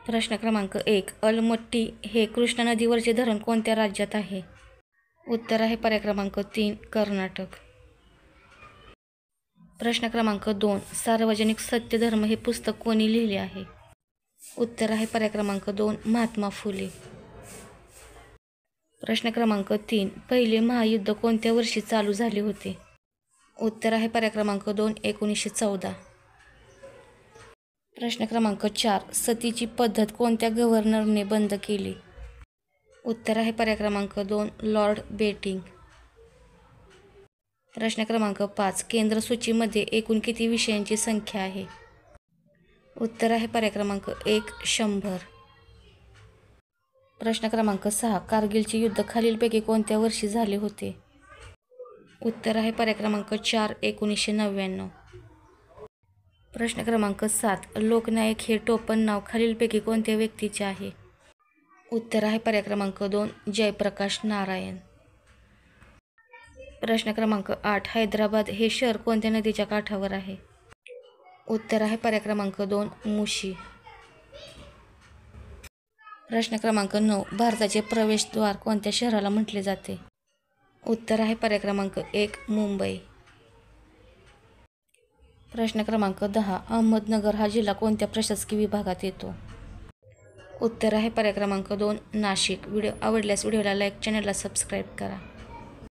प्रश्न क्रमांक 1. अलमट्टी हे कृष्णा नदीवरचे धरण कोणत्या राज्यात आहे? उत्तर आहे पर्याय क्रमांक 3 कर्नाटक. प्रश्न क्रमांक 2. सार्वजनिक सत्यधर्म हे पुस्तक कोणी लिहिले आहे? उत्तर आहे पर्याय क्रमांक 2 महात्मा फुले. प्रश्न क्रमांक 3. पहिले महायुद्ध कोणत्या वर्षी चालू झाले होते? उत्तर आहे पर्याय क्रमांक 2 1914. प्रश्न क्रमांक 4. सतीची पद्धत कोणत्या गव्हर्नरने बंद केली? उत्तर आहे पर्याय क्रमांक 2 लॉर्ड बेटिंग. प्रश्न क्रमांक 5. केंद्र सूचीमध्ये एकूण किती विषयांची संख्या आहे? उत्तर आहे पर्याय क्रमांक 1 100. प्रश्न क्रमांक 6. कारगिलचे युद्ध खालीलपैकी कोणत्या वर्षी झाले होते? उत्तर आहे पर्याय क्रमांक 4 1999. प्रश्न क्रमांक 7. लोकनायक हे टोपण नाव खालीलपैकी कोणत्या व्यक्तीचे आहे? उत्तर आहे पर्याय क्रमांक 2 जयप्रकाश नारायण. प्रश्न क्रमांक 8. हैदराबाद हे शहर कोणत्या नदीच्या काठावर आहे? उत्तर आहे पर्याय क्रमांक 2 मुशी. प्रश्न क्रमांक 9. भारताचे प्रवेशद्वार कोणत्या शहराला म्हटले जाते? उत्तर आहे पर्याय क्रमांक 1 मुंबई. प्रश्न क्रमांक 10. अहमदनगर हा जिल्हा कोणत्या प्रशासकीय विभागात येतो? उत्तर आहे पर्याय क्रमांक 2 नाशिक. व्हिडिओ आवडल्यास व्हिडिओला लाईक, चॅनलला सबस्क्राईब करा.